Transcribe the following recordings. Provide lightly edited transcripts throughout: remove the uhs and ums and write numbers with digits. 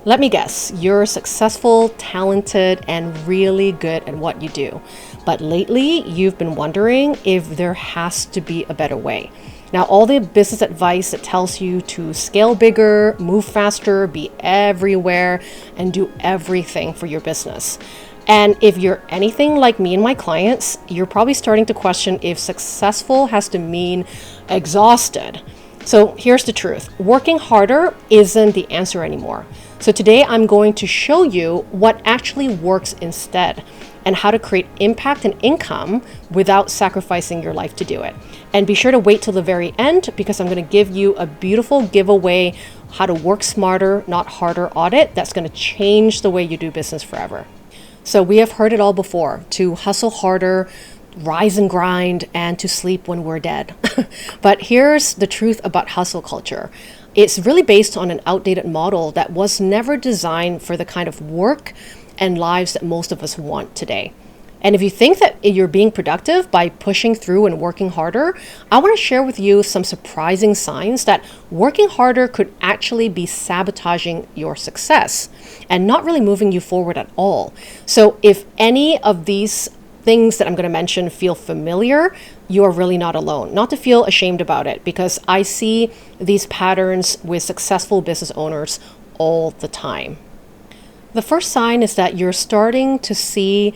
Let me guess, you're successful, talented, and really good at what you do. But lately, you've been wondering if there has to be a better way. Now, all the business advice that tells you to scale bigger, move faster, be everywhere, and do everything for your business. And if you're anything like me and my clients, you're probably starting to question if successful has to mean exhausted. So here's the truth. Working harder isn't the answer anymore. So today I'm going to show you what actually works instead and how to create impact and income without sacrificing your life to do it. And be sure to wait till the very end because I'm going to give you a beautiful giveaway, how to work smarter, not harder audit that's going to change the way you do business forever. So we have heard it all before, to hustle harder, rise and grind, and to sleep when we're dead. But here's the truth about hustle culture. It's really based on an outdated model that was never designed for the kind of work and lives that most of us want today. And if you think that you're being productive by pushing through and working harder, I want to share with you some surprising signs that working harder could actually be sabotaging your success and not really moving you forward at all. So if any of these things that I'm going to mention feel familiar, you are really not alone. Not to feel ashamed about it, because I see these patterns with successful business owners all the time. The first sign is that you're starting to see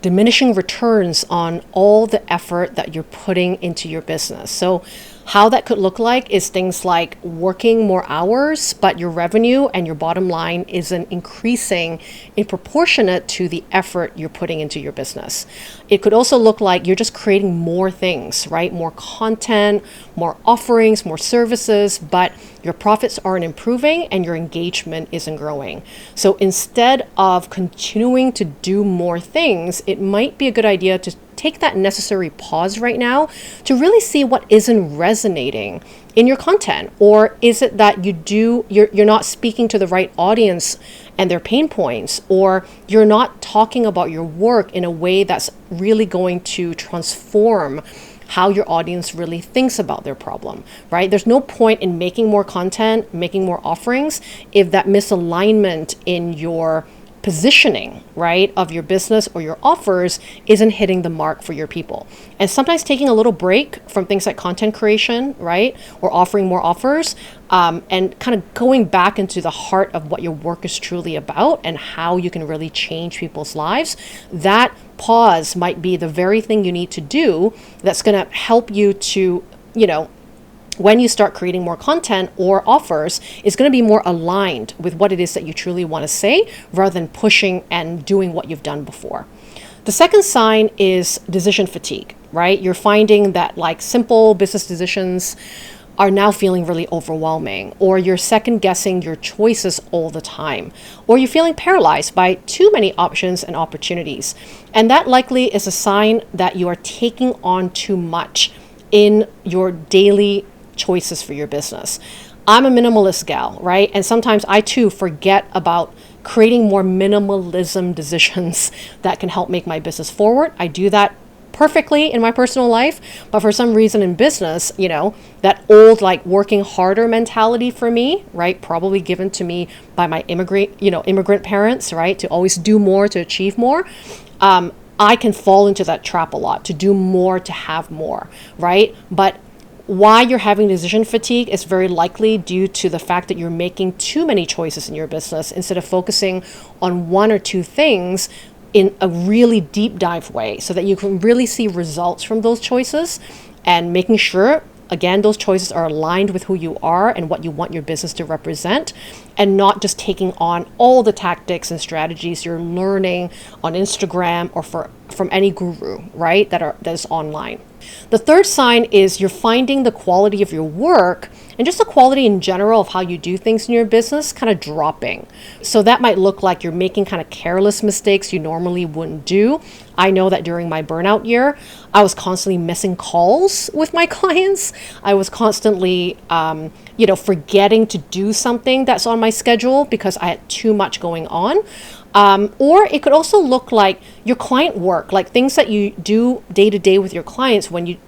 diminishing returns on all the effort that you're putting into your business. So how that could look like is things like working more hours, but your revenue and your bottom line isn't increasing in proportionate to the effort you're putting into your business. It could also look like you're just creating more things, right? More content, more offerings, more services, but your profits aren't improving and your engagement isn't growing. So instead of continuing to do more things, it might be a good idea to take that necessary pause right now to really see what isn't resonating in your content. Or is it that you're not speaking to the right audience and their pain points, or you're not talking about your work in a way that's really going to transform how your audience really thinks about their problem, right? There's no point in making more content, making more offerings, if that misalignment in your positioning, right, of your business or your offers isn't hitting the mark for your people. And sometimes taking a little break from things like content creation, right, or offering more offers, and kind of going back into the heart of what your work is truly about and how you can really change people's lives, that pause might be the very thing you need to do that's going to help you to, when you start creating more content or offers, is going to be more aligned with what it is that you truly want to say rather than pushing and doing what you've done before. The second sign is decision fatigue, right? You're finding that like simple business decisions are now feeling really overwhelming, or you're second guessing your choices all the time, or you're feeling paralyzed by too many options and opportunities. And that likely is a sign that you are taking on too much in your daily choices for your business. I'm a minimalist gal, right? And sometimes I too forget about creating more minimalism decisions that can help make my business forward. I do that perfectly in my personal life, but for some reason in business, that old like working harder mentality for me, right? Probably given to me by my immigrant parents, right? To always do more, to achieve more. I can fall into that trap a lot, to do more, to have more, right? But why you're having decision fatigue is very likely due to the fact that you're making too many choices in your business instead of focusing on one or two things in a really deep dive way so that you can really see results from those choices, and making sure, again, those choices are aligned with who you are and what you want your business to represent, and not just taking on all the tactics and strategies you're learning on Instagram or from any guru, right, that is online. The third sign is you're finding the quality of your work and just the quality in general of how you do things in your business kind of dropping. So that might look like you're making kind of careless mistakes you normally wouldn't do. I know that during my burnout year, I was constantly missing calls with my clients. I was constantly, forgetting to do something that's on my schedule because I had too much going on. Or it could also look like your client work, like things that you do day to day with your clients when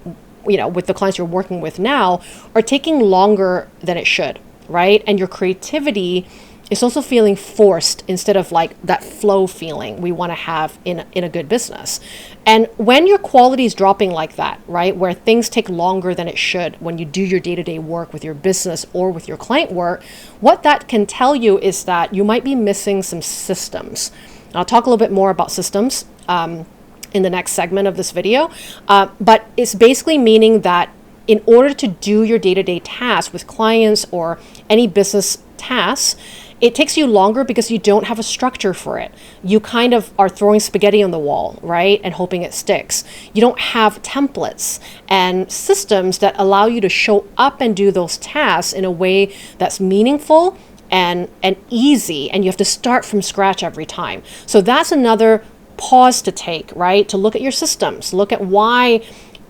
with the clients you're working with now, are taking longer than it should, right? And your creativity It's also feeling forced instead of like that flow feeling we want to have in a good business. And when your quality is dropping like that, right, where things take longer than it should when you do your day-to-day work with your business or with your client work, what that can tell you is that you might be missing some systems. I'll talk a little bit more about systems in the next segment of this video, but it's basically meaning that in order to do your day-to-day tasks with clients or any business tasks, it takes you longer because you don't have a structure for it. You kind of are throwing spaghetti on the wall, right? And hoping it sticks. You don't have templates and systems that allow you to show up and do those tasks in a way that's meaningful and easy, and you have to start from scratch every time. So that's another pause to take, right? To look at your systems, look at why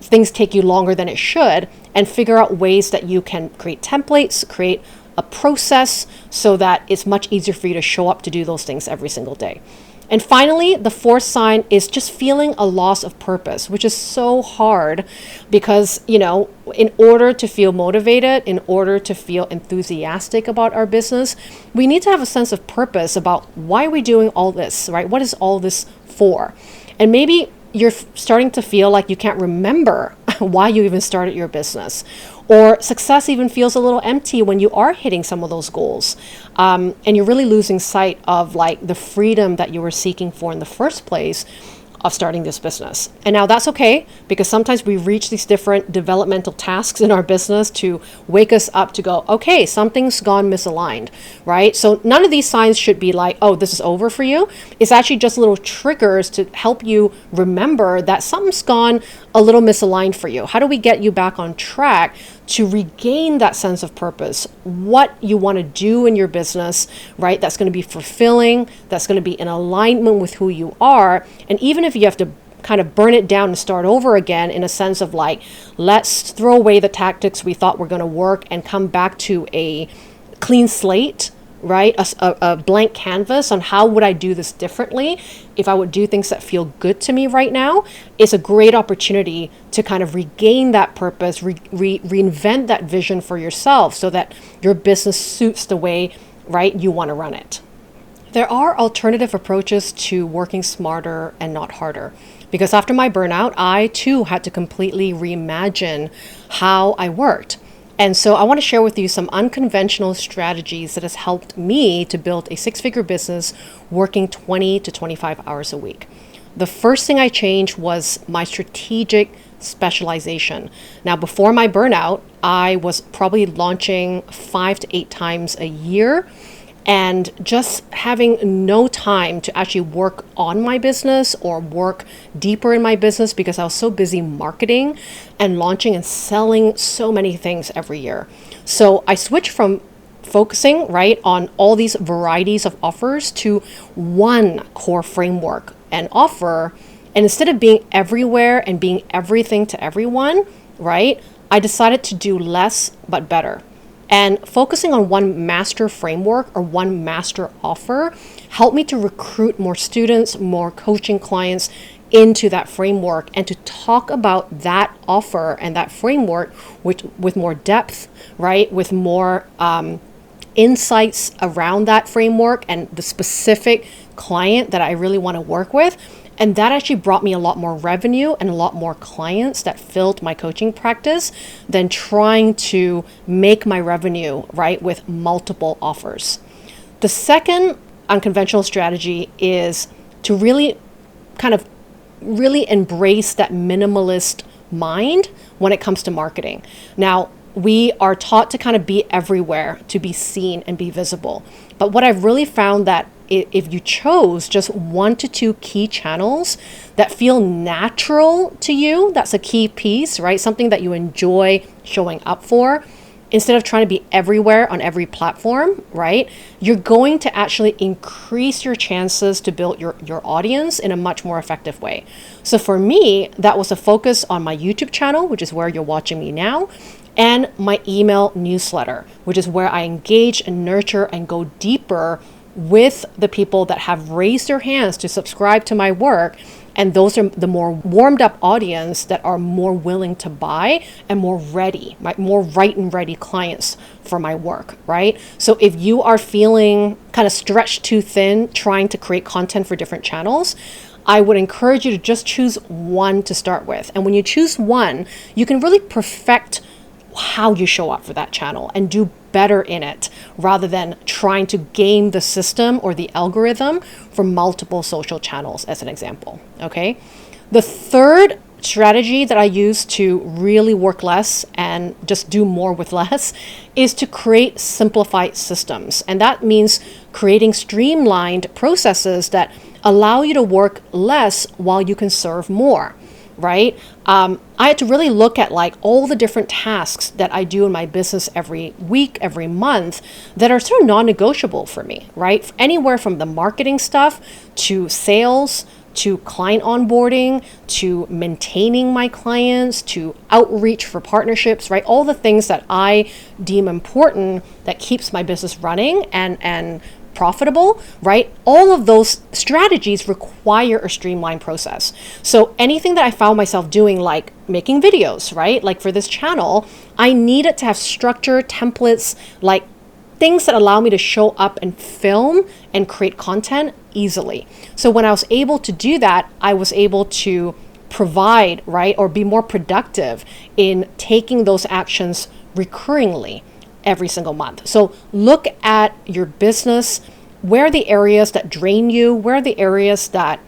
things take you longer than it should, and figure out ways that you can create templates, create a process so that it's much easier for you to show up to do those things every single day. And finally, the fourth sign is just feeling a loss of purpose, which is so hard because, in order to feel motivated, in order to feel enthusiastic about our business, we need to have a sense of purpose about why are we doing all this, right? What is all this for? And maybe you're starting to feel like you can't remember why you even started your business, or success even feels a little empty when you are hitting some of those goals, and you're really losing sight of like the freedom that you were seeking for in the first place of starting this business. And now that's okay, because sometimes we reach these different developmental tasks in our business to wake us up to go, okay, something's gone misaligned, right? So none of these signs should be like, oh, this is over for you. It's actually just little triggers to help you remember that something's gone a little misaligned for you. How do we get you back on track to regain that sense of purpose, what you want to do in your business, right? That's going to be fulfilling, that's going to be in alignment with who you are. And even if you have to kind of burn it down and start over again in a sense of like, let's throw away the tactics we thought were going to work and come back to a clean slate, right? A blank canvas on how would I do this differently if I would do things that feel good to me right now. It's a great opportunity to kind of regain that purpose, reinvent that vision for yourself so that your business suits the way, right, you want to run it. There are alternative approaches to working smarter and not harder. Because after my burnout, I too had to completely reimagine how I worked. And so I want to share with you some unconventional strategies that has helped me to build a six-figure business working 20 to 25 hours a week. The first thing I changed was my strategic specialization. Now, before my burnout, I was probably launching 5 to 8 times a year and just having no time to actually work on my business or work deeper in my business because I was so busy marketing and launching and selling so many things every year. So I switched from focusing, right, on all these varieties of offers to one core framework and offer. And instead of being everywhere and being everything to everyone, right, I decided to do less but better. And focusing on one master framework or one master offer helped me to recruit more students, more coaching clients into that framework, and to talk about that offer and that framework with more depth, right? With more insights around that framework and the specific client that I really want to work with. And that actually brought me a lot more revenue and a lot more clients that filled my coaching practice than trying to make my revenue, right, with multiple offers. The second unconventional strategy is to really embrace that minimalist mind when it comes to marketing. Now, we are taught to kind of be everywhere, to be seen and be visible. But what I've really found that if you chose just 1 to 2 key channels that feel natural to you, that's a key piece, right? Something that you enjoy showing up for, instead of trying to be everywhere on every platform, right? You're going to actually increase your chances to build your audience in a much more effective way. So for me, that was a focus on my YouTube channel, which is where you're watching me now, and my email newsletter, which is where I engage and nurture and go deeper with the people that have raised their hands to subscribe to my work And those are the more warmed up audience that are more willing to buy and more ready, right? More right and ready clients for my work, right? So if you are feeling kind of stretched too thin trying to create content for different channels, I would encourage you to just choose one to start with. And when you choose one, you can really perfect how you show up for that channel and do better in it rather than trying to game the system or the algorithm for multiple social channels, as an example. Okay. The third strategy that I use to really work less and just do more with less is to create simplified systems. And that means creating streamlined processes that allow you to work less while you can serve more. Right? I had to really look at like all the different tasks that I do in my business every week, every month that are sort of non-negotiable for me, right? Anywhere from the marketing stuff to sales, to client onboarding, to maintaining my clients, to outreach for partnerships, right? All the things that I deem important that keeps my business running and profitable, right? All of those strategies require a streamlined process. So anything that I found myself doing, like making videos, right? Like for this channel, I needed to have structure, templates, like things that allow me to show up and film and create content easily. So when I was able to do that, I was able to provide, right? Or be more productive in taking those actions recurringly every single month. So look at your business. Where are the areas that drain you? Where are the areas that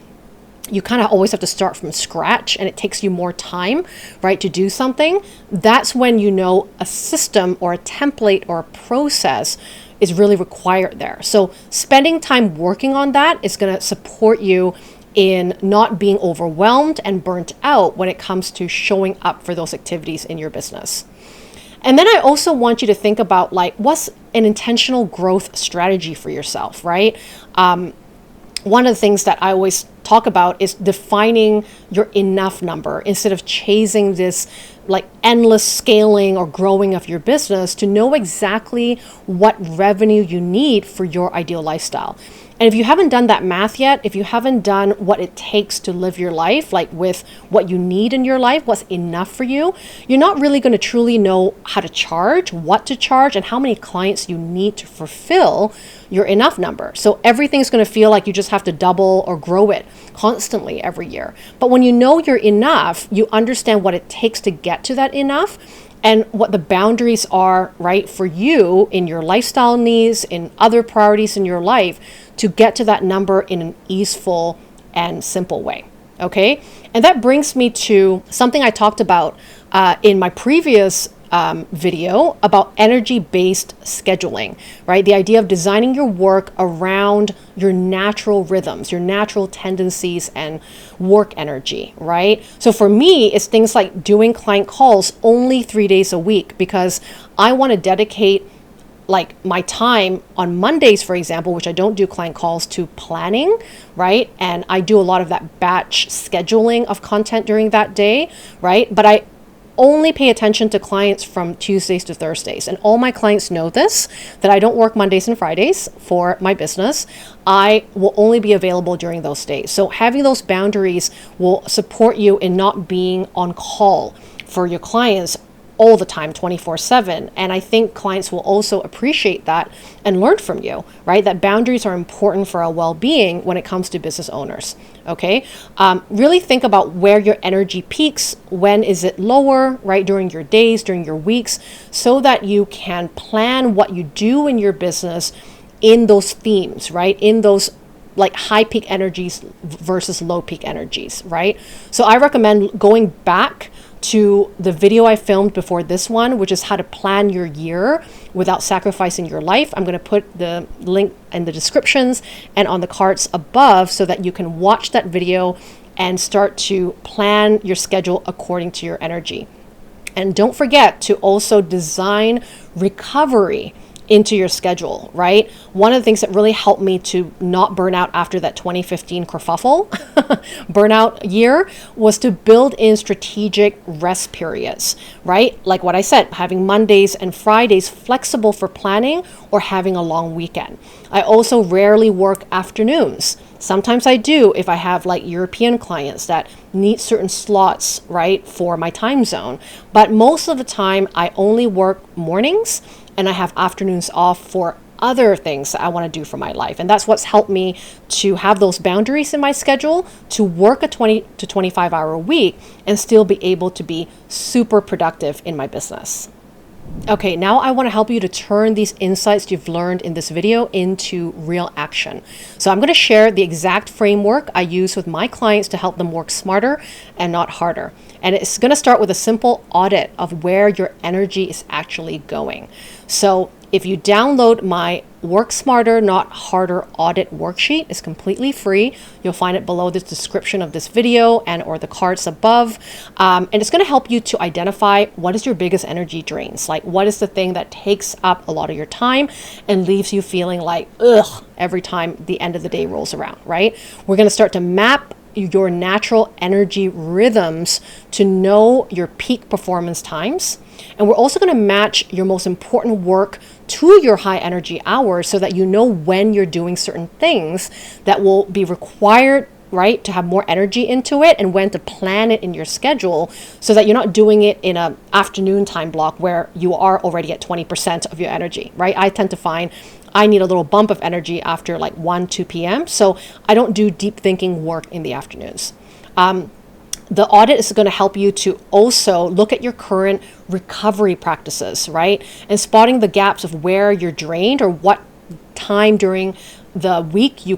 you kind of always have to start from scratch and it takes you more time, right, to do something? That's when you know a system or a template or a process is really required there. So spending time working on that is going to support you in not being overwhelmed and burnt out when it comes to showing up for those activities in your business. And then I also want you to think about like, what's an intentional growth strategy for yourself, right? One of the things that I always talk about is defining your enough number instead of chasing this like endless scaling or growing of your business, to know exactly what revenue you need for your ideal lifestyle. And if you haven't done that math yet, if you haven't done what it takes to live your life, like with what you need in your life, what's enough for you, you're not really going to truly know how to charge, what to charge, and how many clients you need to fulfill your enough number. So everything's going to feel like you just have to double or grow it constantly every year. But when you know you're enough, you understand what it takes to get to that enough and what the boundaries are, right, for you in your lifestyle needs, in other priorities in your life, to get to that number in an easeful and simple way. Okay. And that brings me to something I talked about in my previous video about energy-based scheduling, right? The idea of designing your work around your natural rhythms, your natural tendencies and work energy, right? So for me, it's things like doing client calls only 3 days a week because I want to dedicate like my time on Mondays, for example, which I don't do client calls, to planning, right? And I do a lot of that batch scheduling of content during that day, right? But I only pay attention to clients from Tuesdays to Thursdays. And all my clients know this, that I don't work Mondays and Fridays for my business. I will only be available during those days. So having those boundaries will support you in not being on call for your clients all the time, 24/7. And I think clients will also appreciate that and learn from you, right? That boundaries are important for our well-being when it comes to business owners, okay? Really think about where your energy peaks, when is it lower, right? During your days, during your weeks, so that you can plan what you do in your business in those themes, right? In those like high peak energies versus low peak energies, right? So I recommend going back to the video I filmed before this one, which is how to plan your year without sacrificing your life. I'm going to put the link in the descriptions and on the cards above so that you can watch that video and start to plan your schedule according to your energy. And don't forget to also design recovery into your schedule, right? One of the things that really helped me to not burn out after that 2015 kerfuffle burnout year was to build in strategic rest periods, right? Like what I said, having Mondays and Fridays flexible for planning or having a long weekend. I also rarely work afternoons. Sometimes I do if I have like European clients that need certain slots, right, for my time zone. But most of the time, I only work mornings and I have afternoons off for other things that I want to do for my life. And that's what's helped me to have those boundaries in my schedule, to work a 20 to 25 hour week and still be able to be super productive in my business. Okay, now I want to help you to turn these insights you've learned in this video into real action. So I'm going to share the exact framework I use with my clients to help them work smarter and not harder. And it's going to start with a simple audit of where your energy is actually going. So if you download my Work Smarter, Not Harder audit worksheet, it's completely free. You'll find it below the description of this video and or the cards above. And it's going to help you to identify what is your biggest energy drains. Like what is the thing that takes up a lot of your time and leaves you feeling like, ugh, every time the end of the day rolls around, right? We're going to start to map your natural energy rhythms to know your peak performance times. And we're also going to match your most important work to your high energy hours so that you know when you're doing certain things that will be required, right, to have more energy into it and when to plan it in your schedule so that you're not doing it in an afternoon time block where you are already at 20% of your energy, right? I tend to find I need a little bump of energy after like 1, 2 p.m. So I don't do deep thinking work in the afternoons. The audit is going to help you to also look at your current recovery practices, right? And spotting the gaps of where you're drained or what time during the week you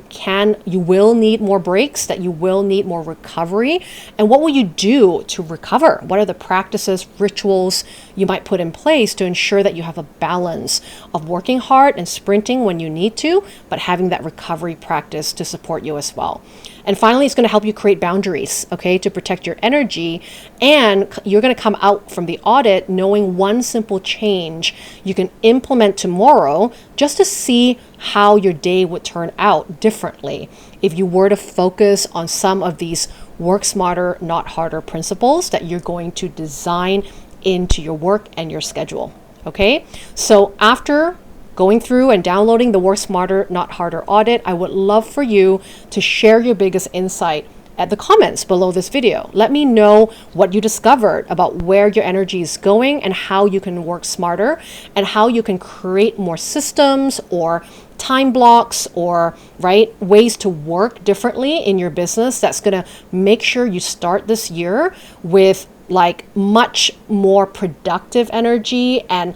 will need more breaks, that you will need more recovery. And what will you do to recover? What are the practices, rituals you might put in place to ensure that you have a balance of working hard and sprinting when you need to, but having that recovery practice to support you as well. And finally, it's going to help you create boundaries, okay, to protect your energy. And you're going to come out from the audit knowing one simple change you can implement tomorrow just to see how your day would turn out differently if you were to focus on some of these work smarter, not harder principles that you're going to design into your work and your schedule, okay? So after going through and downloading the Work Smarter, Not Harder audit, I would love for you to share your biggest insight at the comments below this video. Let me know what you discovered about where your energy is going and how you can work smarter and how you can create more systems or time blocks or right ways to work differently in your business that's going to make sure you start this year with like much more productive energy and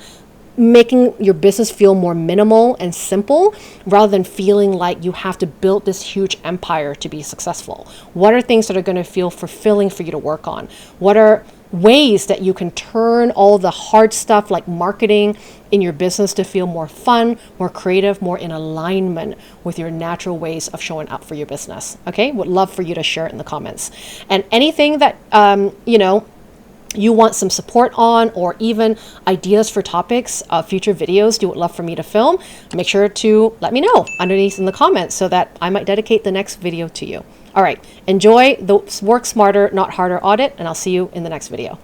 making your business feel more minimal and simple rather than feeling like you have to build this huge empire to be successful. What are things that are going to feel fulfilling for you to work on? What are ways that you can turn all the hard stuff like marketing in your business to feel more fun, more creative, more in alignment with your natural ways of showing up for your business? Okay, would love for you to share it in the comments. And anything that you want some support on, or even ideas for topics of future videos you would love for me to film, make sure to let me know underneath in the comments so that I might dedicate the next video to you. All right, enjoy the Work Smarter, Not Harder audit, and I'll see you in the next video.